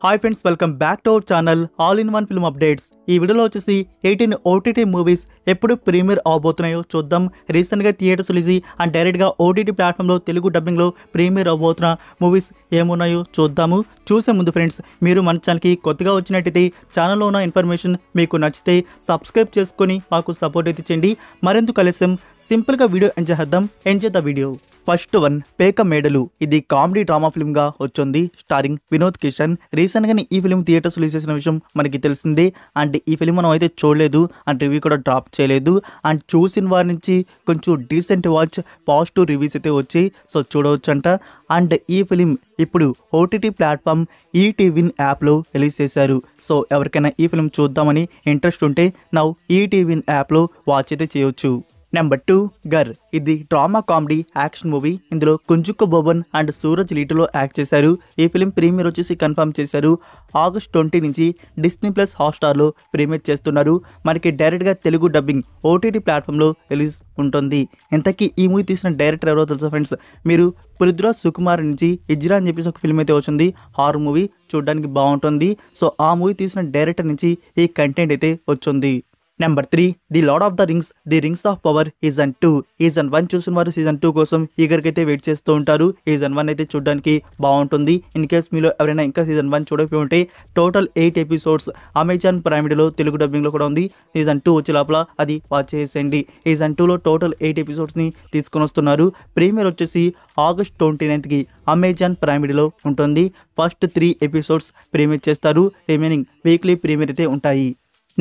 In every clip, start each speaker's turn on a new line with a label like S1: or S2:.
S1: Hi friends, welcome back to our channel all in one film updates. ఈ వీడియోలో వచ్చేసి 18 OTT movies ఎప్పుడు premier అవబోతున్నాయో చూద్దాం. రీసెంట్గా థియేటర్స్ రిలీజ్ అండ్ డైరెక్ట్గా ఓటీటీ ప్లాట్ఫామ్లో తెలుగు డబ్బింగ్లో ప్రీమియర్ అవబోతున్న మూవీస్ ఏమున్నాయో చూద్దాము. చూసే ముందు ఫ్రెండ్స్, మీరు మన ఛానల్కి కొత్తగా వచ్చినట్టయితే ఛానల్లో ఉన్న ఇన్ఫర్మేషన్ మీకు నచ్చితే సబ్స్క్రైబ్ చేసుకొని మాకు సపోర్ట్ అయితే చేయండి. మరెందుకు ఆలస్యం, సింపుల్గా వీడియో ఎంజాయ్ చేద్దాం. Enjoy the video. First one, పేక మేడలు. ఇది కామెడీ డ్రామా ఫిల్మ్ గా వచ్చింది, స్టారింగ్ వినోద్ కిషన్. రీసెంట్ గానే ఈ ఫిల్మ్ థియేటర్స్ రిలీజ్ చేసిన విషయం మనకి తెలిసిందే. అండ్ ఈ ఫిల్మ్ మనం అయితే చూడలేదు అండ్ రివ్యూ కూడా డ్రాప్ చేయలేదు. అండ్ చూసిన వారి నుంచి కొంచెం డీసెంట్ వాచ్, పాజిటివ్ రివ్యూస్ అయితే వచ్చి సో చూడవచ్చు అంట. అండ్ ఈ ఫిలిం ఇప్పుడు ఓటీటీ ప్లాట్ఫామ్ ఈటీవీ యాప్లో రిలీజ్ చేశారు. సో ఎవరికైనా ఈ ఫిల్మ్ చూద్దామని ఇంట్రెస్ట్ ఉంటే నౌ ఈటీవీ యాప్లో వాచ్ అయితే చేయొచ్చు. నెంబర్ 2, గర్. ఇది డ్రామా కామెడీ యాక్షన్ మూవీ. ఇందులో కుంజుక్క బోబన్ అండ్ సూరజ్ లీటులో యాక్ట్ చేశారు. ఈ ఫిలిం ప్రీమియర్ వచ్చేసి కన్ఫర్మ్ చేశారు. ఆగస్ట్ 20 నుంచి డిస్నీ ప్లస్ హాట్స్టార్లో ప్రీమియర్ చేస్తున్నారు. మనకి డైరెక్ట్గా తెలుగు డబ్బింగ్ ఓటీటీ ప్లాట్ఫామ్లో రిలీజ్ ఉంటుంది. ఇంతకీ ఈ మూవీ తీసిన డైరెక్టర్ ఎవరో తెలుసా ఫ్రెండ్స్? మీరు పృథ్వీరాజ్ సుకుమార్ నుంచి ఇజ్రా అని చెప్పేసి ఒక ఫిల్మ్ అయితే వచ్చింది, హారర్ మూవీ, చూడడానికి బాగుంటుంది. సో ఆ మూవీ తీసిన డైరెక్టర్ నుంచి ఈ కంటెంట్ అయితే వచ్చింది. Number 3, the lord of the rings, the rings of power season 2. Season 1 చూసిన వారు సీజన్ 2 కోసం ఈగర్గా అయితే వెయిట్ చేస్తూ ఉంటారు. సీజన్ 1 అయితే చూడడానికి బాగుంటుంది. ఇన్ కేస్ మీలో ఎవరైనా ఇంకా సీజన్ 1 చూడకపోయి ఉంటే టోటల్ 8 ఎపిసోడ్స్ అమెజాన్ ప్రైమ్ వీడియోలో తెలుగు డబ్బింగ్లో కూడా ఉంది. సీజన్ 2 వచ్చే లోపల అది వాచ్ చేసేయండి. సీజన్ 2లో టోటల్ 8 ఎపిసోడ్స్ని తీసుకొని వస్తున్నారు. ప్రీమియర్ వచ్చేసి ఆగస్ట్ 29కి అమెజాన్ ప్రైమ్ వీడియోలో ఉంటుంది. ఫస్ట్ 3 ఎపిసోడ్స్ ప్రీమియర్ చేస్తారు, రిమైనింగ్ వీక్లీ ప్రీమియర్ అయితే ఉంటాయి.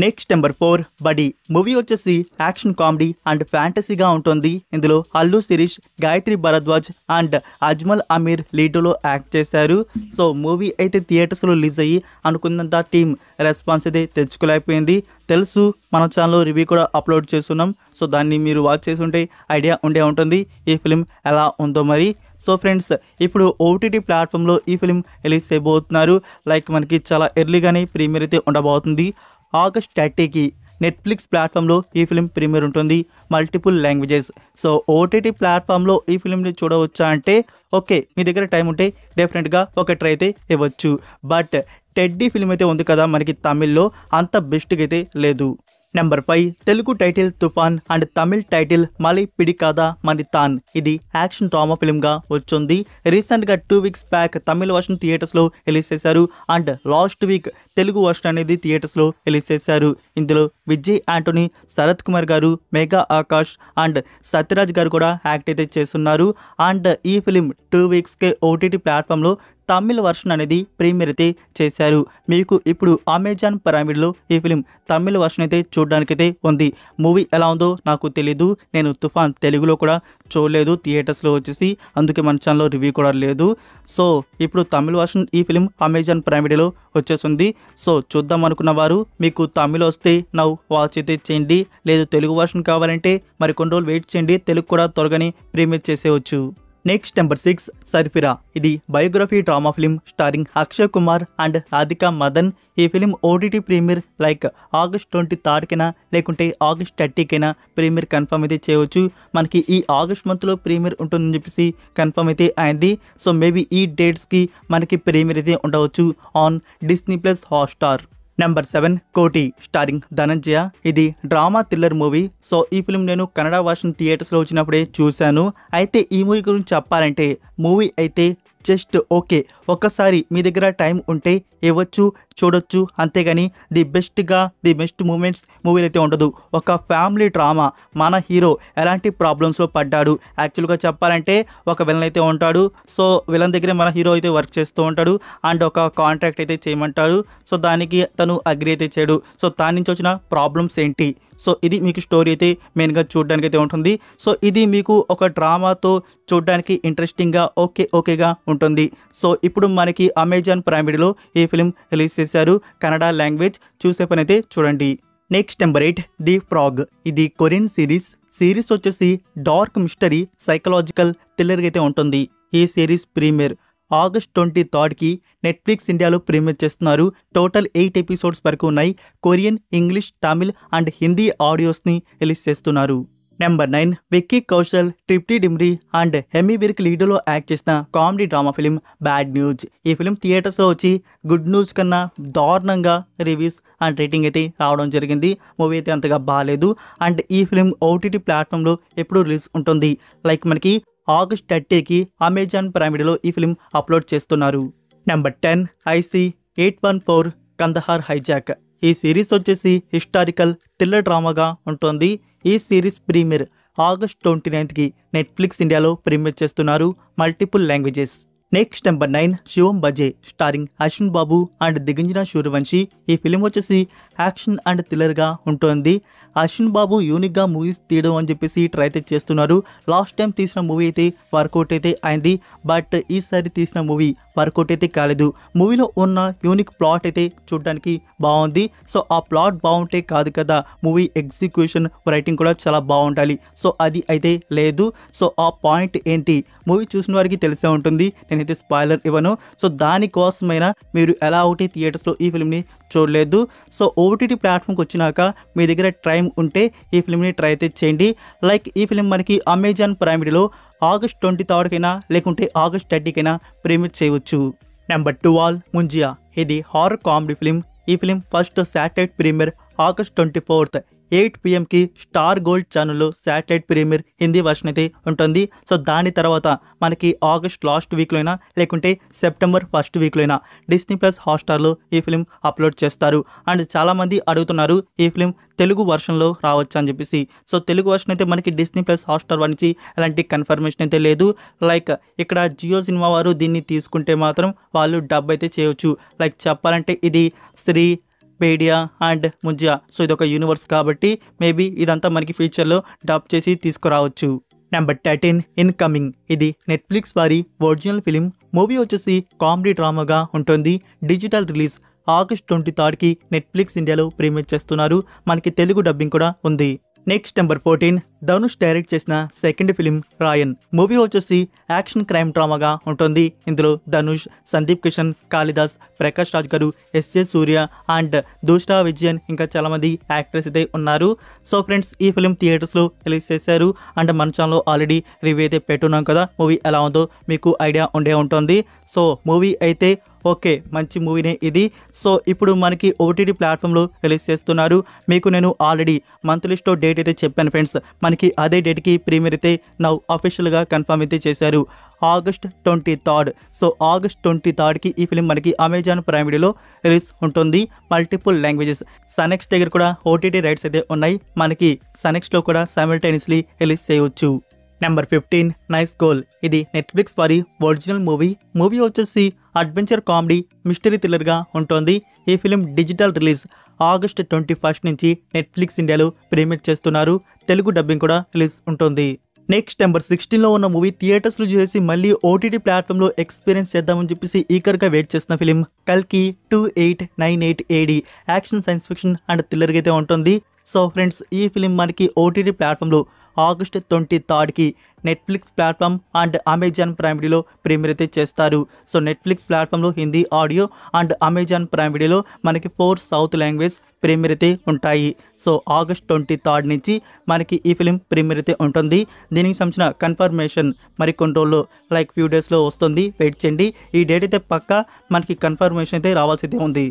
S1: Next number 4, buddy. మూవీ వచ్చేసి యాక్షన్ కామెడీ అండ్ ఫ్యాంటసీగా ఉంటుంది. ఇందులో అల్లు శిరీష్, గాయత్రి భరద్వాజ్ అండ్ అజ్మల్ అమీర్ లీడ్లో యాక్ట్ చేశారు. సో మూవీ అయితే థియేటర్స్లో రిలీజ్ అయ్యి అనుకున్నంత టీమ్ రెస్పాన్స్ అయితే తెచ్చుకోలేకపోయింది. తెలుసు, మన ఛానల్లో రివ్యూ కూడా అప్లోడ్ చేస్తున్నాం. సో దాన్ని మీరు వాచ్ చేసి ఉంటే ఐడియా ఉండే ఉంటుంది ఈ ఫిలిం ఎలా ఉందో మరి. సో ఫ్రెండ్స్, ఇప్పుడు ఓటీటీ ప్లాట్ఫామ్లో ఈ ఫిలిం రిలీజ్ చేయబోతున్నారు. లైక్ మనకి చాలా ఎర్లీగానే ప్రీమియర్ అయితే ఉండబోతుంది. ఆగస్ట్ 30కి నెట్ఫ్లిక్స్ ప్లాట్ఫామ్లో ఈ ఫిలిం ప్రీమియర్ ఉంటుంది, మల్టిపుల్ లాంగ్వేజెస్. సో ఓటీటీ ప్లాట్ఫామ్లో ఈ ఫిలింని చూడవచ్చా అంటే ఓకే, మీ దగ్గర టైం ఉంటే డెఫినెట్గా ఒక ట్రై అయితే ఇవ్వచ్చు. బట్ టెడ్డీ ఫిలిం అయితే ఉంది కదా మనకి తమిళ్లో, అంత బెస్ట్గా అయితే లేదు. నెంబర్ 5, తెలుగు టైటిల్ తుఫాన్ అండ్ తమిళ్ టైటిల్ మలై పిడికాదా మణితాన్. ఇది యాక్షన్ డ్రామా ఫిల్మ్గా వచ్చింది. రీసెంట్గా 2 వీక్స్ బ్యాక్ తమిళ వర్షన్ థియేటర్స్లో రిలీజ్ చేశారు and last week Telugu version అనేది థియేటర్స్లో రిలీజ్ చేశారు. ఇందులో విజయ్ ఆంటోనీ, శరత్ కుమార్ గారు, మేఘా ఆకాష్ అండ్ సత్యరాజ్ గారు కూడా యాక్ట్ అయితే చేస్తున్నారు. అండ్ ఈ ఫిలిం 2 వీక్స్కే ఓటీటీ ప్లాట్ఫామ్లో తమిళ వర్షన్ అనేది ప్రీమియర్ అయితే చేశారు. మీకు ఇప్పుడు అమెజాన్ ప్రైమ్ వీడియోలో ఈ ఫిలిం తమిళ వర్షన్ అయితే చూడడానికైతే ఉంది. మూవీ ఎలా ఉందో నాకు తెలీదు, నేను తుఫాన్ తెలుగులో కూడా చూడలేదు థియేటర్స్లో వచ్చేసి, అందుకే మన ఛానల్లో రివ్యూ కూడా లేదు. సో ఇప్పుడు తమిళ వర్షన్ ఈ ఫిలిం అమెజాన్ ప్రైమ్ వీడియోలో వచ్చేసింది. సో చూద్దాం అనుకున్న వారు మీకు తమిళ వస్తే నవ్వు వాచ్ అయితే చేయండి. లేదు తెలుగు వర్షన్ కావాలంటే మరి కొన్ని రోజులు వెయిట్ చేయండి, తెలుగు కూడా త్వరగానే ప్రీమియర్ చేసేయచ్చు. Next number 6, Sarfira. ఇది biography drama film starring Akshay Kumar and Radhika Madan. ఈ film OTT premiere like August 23కైనా లేకుంటే ఆగస్ట్ 30కైనా ప్రీమియర్ కన్ఫర్మ్ అయితే చేయవచ్చు. మనకి ఈ ఆగస్ట్ మంత్లో ప్రీమియర్ ఉంటుందని చెప్పేసి కన్ఫర్మ్ అయితే అయింది. సో మేబీ ఈ డేట్స్కి మనకి ప్రీమియర్ అయితే ఉండవచ్చు on Disney plus Hotstar. Number 7, కోటి స్టారింగ్ ధనంజయ. ఇది డ్రామా థ్రిల్లర్ మూవీ. సో ఈ ఫిల్మ్ నేను కన్నడ వర్షన్ థియేటర్స్లో వచ్చినప్పుడే చూశాను. అయితే ఈ మూవీ గురించి చెప్పాలంటే మూవీ అయితే జస్ట్ ఓకే, ఒక్కసారి మీ దగ్గర టైం ఉంటే ఇవ్వచ్చు, చూడొచ్చు. అంతేగాని ది బెస్ట్ మూమెంట్స్ మూవీలు అయితే ఉండదు. ఒక ఫ్యామిలీ డ్రామా. మన హీరో ఎలాంటి ప్రాబ్లమ్స్లో పడ్డాడు, యాక్చువల్గా చెప్పాలంటే ఒక విలన్ అయితే ఉంటాడు. సో విలన్ దగ్గరే మన హీరో అయితే వర్క్ చేస్తూ ఉంటాడు అండ్ ఒక కాంట్రాక్ట్ అయితే చేయమంటాడు. సో దానికి తను అగ్రి అయితే చేయడు. సో దాని నుంచి వచ్చిన ప్రాబ్లమ్స్ ఏంటి, సో ఇది మీకు స్టోరీ అయితే మెయిన్గా చూడడానికి అయితే ఉంటుంది. సో ఇది మీకు ఒక డ్రామాతో చూడడానికి ఇంట్రెస్టింగ్గా ఓకేగా ఉంటుంది. సో ఇప్పుడు మనకి అమెజాన్ ప్రైమ్ వీడియోలో ఈ ఫిలిం రిలీజ్ చేశారు, కన్నడ లాంగ్వేజ్. చూసే పని అయితే చూడండి. Next number 8, the frog. ఇది కొరియన్ సిరీస్ వచ్చేసి డార్క్ మిస్టరీ సైకలాజికల్ థ్రిల్లర్గా అయితే ఉంటుంది. ఈ సిరీస్ ప్రీమియర్ ఆగస్ట్ 23కి నెట్ఫ్లిక్స్ ఇండియాలో ప్రీమియర్ చేస్తున్నారు. టోటల్ 8 ఎపిసోడ్స్ వరకు ఉన్నాయి. Korean, English, Tamil and Hindi ఆడియోస్ని రిలీజ్ చేస్తున్నారు. నెంబర్ 9 విక్కీ కౌశల్, ట్రిప్టీ డిమ్రీ అండ్ హెమీ విర్క్ లీడ్లో యాక్ట్ చేసిన comedy drama film bad news. ఈ ఫిలిం థియేటర్స్లో వచ్చి గుడ్ న్యూస్ కన్నా దారుణంగా రివ్యూస్ అండ్ రేటింగ్ అయితే రావడం జరిగింది. మూవీ అయితే అంతగా బాగాలేదు. అండ్ ఈ ఫిలిం ఓటీటీ ప్లాట్ఫామ్లో ఎప్పుడు రిలీజ్ ఉంటుంది, లైక్ మనకి ఆగస్ట్ 30కి అమెజాన్ ప్రైమ్ వీడియోలో ఈ ఫిలిం అప్లోడ్ చేస్తున్నారు. Number 10 IC 814 Kandahar hijack. ఈ సిరీస్ వచ్చేసి హిస్టారికల్ థ్రిల్లర్ డ్రామాగా ఉంటుంది. ఈ సిరీస్ ప్రీమియర్ ఆగస్ట్ 29కి నెట్ఫ్లిక్స్ ఇండియాలో ప్రీమియర్ చేస్తున్నారు, multiple languages. Next number 9 Shivam Bhaje starring Ashwin Babu and Digangana Suryavanshi. ఈ ఫిలిం వచ్చేసి యాక్షన్ అండ్ థ్రిల్లర్గా ఉంటుంది. అశ్విన్ బాబు యూనిక్గా మూవీస్ తీయడం అని చెప్పేసి ట్రై అయితే చేస్తున్నారు. లాస్ట్ టైం తీసిన మూవీ అయితే వర్కౌట్ అయితే అయింది, బట్ ఈసారి తీసిన మూవీ వర్కౌట్ అయితే కాలేదు. మూవీలో ఉన్న యూనిక్ ప్లాట్ అయితే చూడడానికి బాగుంది. సో ఆ ప్లాట్ బాగుంటే కాదు కదా, మూవీ ఎగ్జిక్యూషన్ రైటింగ్ కూడా చాలా బాగుండాలి. సో అది అయితే లేదు. సో ఆ పాయింట్ ఏంటి మూవీ చూసిన వారికి తెలిసే ఉంటుంది, నేనైతే స్పాయిలర్ ఇవ్వను. సో దానికోసమైనా మీరు ఎలా ఒకటి థియేటర్స్లో ఈ ఫిల్మ్ని చూడలేదు, సో ఓటీటీ ప్లాట్ఫామ్కి వచ్చినాక మీ దగ్గర టైం ఉంటే ఈ ఫిల్మ్ని ట్రై అయితే చేయండి. లైక్ ఈ ఫిలిం మనకి అమెజాన్ ప్రైమ్ వీడియోలో ఆగస్ట్ 23కైనా లేకుంటే ఆగస్ట్ 30కైనా ప్రీమియర్ చేయవచ్చు. నెంబర్ 12 ముంజియా. ఇది హారర్ కామెడీ ఫిలిం. ఈ film first satellite premiere August 24 8 PM Star Gold ఛానల్లో శాటిలైట్ ప్రీమియర్ హిందీ వర్షన్ అయితే ఉంటుంది. సో దాని తర్వాత మనకి ఆగస్ట్ లాస్ట్ వీక్లో అయినా లేకుంటే సెప్టెంబర్ ఫస్ట్ వీక్లో అయినా డిస్నీ ప్లస్ హాట్స్టార్లో ఈ ఫిలిం అప్లోడ్ చేస్తారు. అండ్ చాలామంది అడుగుతున్నారు ఈ ఫిలిం తెలుగు వర్షన్లో రావచ్చు అని చెప్పేసి. సో తెలుగు వర్షన్ అయితే మనకి డిస్నీ ప్లస్ హాట్స్టార్ నుంచి ఎలాంటి కన్ఫర్మేషన్ అయితే లేదు. లైక్ ఇక్కడ జియో సినిమా వారు దీన్ని తీసుకుంటే మాత్రం వాళ్ళు డబ్ అయితే చేయవచ్చు. లైక్ చెప్పాలంటే ఇది శ్రీ పేడియా అండ్ ముంజియా, సో ఇది ఒక యూనివర్స్ కాబట్టి మేబీ ఇదంతా మనకి ఫ్యూచర్లో డబ్ చేసి తీసుకురావచ్చు. Number 13 incoming. ఇది నెట్ఫ్లిక్స్ వారి ఒరిజినల్ ఫిలిం. మూవీ వచ్చేసి కామెడీ డ్రామాగా ఉంటుంది. డిజిటల్ రిలీజ్ ఆగస్ట్ 23కి నెట్ఫ్లిక్స్ ఇండియాలో ప్రీమియర్ చేస్తున్నారు. మనకి తెలుగు డబ్బింగ్ కూడా ఉంది. నెక్స్ట్ నెంబర్ 14 ధనుష్ డైరెక్ట్ చేసిన సెకండ్ ఫిలిం రాయన్. మూవీ వచ్చేసి యాక్షన్ క్రైమ్ డ్రామాగా ఉంటుంది. ఇందులో ధనుష్, సందీప్ కిషన్, కాళిదాస్, ప్రకాష్ రాజ్ గారు, ఎస్జే సూర్య అండ్ దూష్రా విజయన్ ఇంకా చాలామంది యాక్టర్స్ అయితే ఉన్నారు. సో ఫ్రెండ్స్ ఈ ఫిలిం థియేటర్స్లో రిలీజ్ చేశారు అండ్ మన ఛానల్లో ఆల్రెడీ రివ్యూ అయితే పెట్టున్నాం కదా, మూవీ ఎలా ఉందో మీకు ఐడియా ఉండే ఉంటుంది. సో మూవీ అయితే ఓకే, మంచి మూవీనే ఇది. సో ఇప్పుడు మనకి ఓటీటీ ప్లాట్ఫామ్లో రిలీజ్ చేస్తున్నారు. మీకు నేను ఆల్రెడీ మంత్ లిస్ట్లో డేట్ అయితే చెప్పాను ఫ్రెండ్స్. మనకి అదే డేట్కి ప్రీమియర్ అయితే నౌ అఫీషియల్గా కన్ఫర్మ్ అయితే చేశారు, ఆగస్ట్ 23. సో ఆగస్ట్ 23కి ఈ ఫిలిం మనకి అమెజాన్ ప్రైమ్ వీడియోలో రిలీజ్ ఉంటుంది, మల్టిపుల్ లాంగ్వేజెస్. సనెక్స్ దగ్గర కూడా ఓటీటీ రైట్స్ అయితే ఉన్నాయి. మనకి సనెక్స్లో కూడా సైమల్టేనియస్లీ రిలీజ్ చేయవచ్చు. Number 15 nice goal. ఇది నెట్ఫ్లిక్స్ వారి ఒరిజినల్ మూవీ. మూవీ వచ్చేసి అడ్వెంచర్ కామెడీ మిస్టరీ థ్రిల్లర్గా ఉంటుంది. ఈ ఫిలిం డిజిటల్ రిలీజ్ ఆగస్ట్ 21 నుంచి నెట్ఫ్లిక్స్ ఇండియాలో ప్రీమియర్ చేస్తున్నారు. తెలుగు డబ్బింగ్ కూడా రిలీజ్ ఉంటుంది. నెక్స్ట్ నెంబర్ 16లో ఉన్న మూవీ థియేటర్స్లో చూసి మళ్ళీ ఓటీటీ ప్లాట్ఫామ్లో ఎక్స్పీరియన్స్ చేద్దామని చెప్పేసి ఈకర్గా వెయిట్ చేస్తున్న ఫిలిం కల్కి 2898 AD. Action, science fiction and థ్రిల్లర్గా అయితే ఉంటుంది. సో ఫ్రెండ్స్ ఈ ఫిలిం మనకి ఓటీటీ ప్లాట్ఫామ్లో ఆగస్ట్ 23కి Netflix platform and Amazon prime వీడియోలో ప్రీమియర్ అయితే చేస్తారు. సో నెట్ఫ్లిక్స్ ప్లాట్ఫామ్లో Hindi audio and Amazon prime వీడియోలో మనకి 4 సౌత్ లాంగ్వేజ్ ప్రీమియర్ అయితే ఉంటాయి. సో ఆగస్ట్ 23 నుంచి మనకి ఈ ఫిలిం ప్రీమియర్ అయితే ఉంటుంది. దీనికి సంబంధించిన కన్ఫర్మేషన్ మరి కొన్ని రోజుల్లో లైక్ ఫ్యూ డేస్లో వస్తుంది, వెయిట్ చేయండి. ఈ డేట్ అయితే పక్కా మనకి కన్ఫర్మేషన్ అయితే రావాల్సి అయితే ఉంది.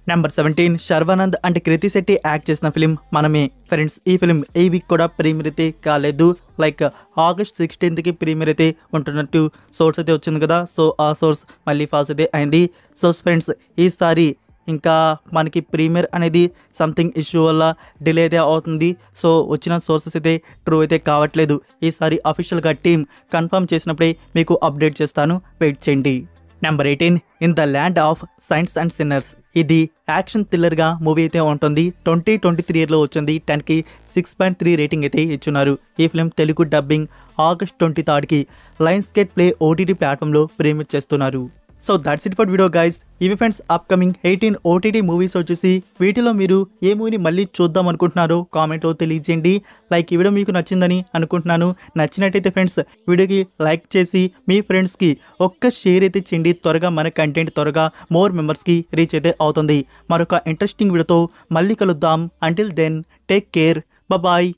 S1: Number 17 Sharwanand and Krithi Shetty act చేసిన ఫిలిం మనమే. ఫ్రెండ్స్ ఈ ఫిలిం ఈ వీక్ కూడా ప్రీమియర్ అయితే కాలేదు. లైక్ ఆగస్ట్ 16కి ప్రీమియర్ అయితే ఉంటున్నట్టు సోర్స్ అయితే వచ్చింది కదా, సో ఆ సోర్స్ మళ్ళీ ఫాల్స్ అయితే అయింది. సో ఫ్రెండ్స్ ఈసారి ఇంకా మనకి ప్రీమియర్ అనేది సంథింగ్ ఇష్యూ వల్ల డిలే అయితే అవుతుంది. సో వచ్చిన సోర్సెస్ అయితే ట్రూ అయితే కావట్లేదు. ఈసారి అఫీషియల్గా టీమ్ కన్ఫర్మ్ చేసినప్పుడే మీకు అప్డేట్ చేస్తాను, వెయిట్ చేయండి. Number 18 in the land of saints and sinners. ఇది యాక్షన్ థ్రిల్లర్గా మూవీ అయితే ఉంటుంది. 2023 ఇయర్లో వచ్చింది. 10కి 6.3 రేటింగ్ అయితే ఇచ్చున్నారు. ఈ ఫిలిం తెలుగు డబ్బింగ్ ఆగస్ట్ 23కి లయన్స్ గేట్ ప్లే ఓటీటీ ప్లాట్ఫామ్లో ప్రీమియర్ చేస్తున్నారు. So that's it for video guys. ఇవి ఫ్రెండ్స్ అప్కమింగ్ 18 ఓటీటీ మూవీస్ వచ్చేసి వీటిలో మీరు ఏ మూవీని మళ్ళీ చూద్దాం అనుకుంటున్నారో కామెంట్లో తెలియజేయండి. లైక్ ఈ వీడియో మీకు నచ్చిందని అనుకుంటున్నాను. నచ్చినట్టయితే ఫ్రెండ్స్ వీడియోకి లైక్ చేసి మీ ఫ్రెండ్స్కి ఒక్క షేర్ అయితే చేయండి. త్వరగా మన కంటెంట్ త్వరగా మోర్ మెంబర్స్కి రీచ్ అయితే అవుతుంది. మరొక ఇంట్రెస్టింగ్ వీడియోతో మళ్ళీ కలుద్దాం. Until then take care, bye.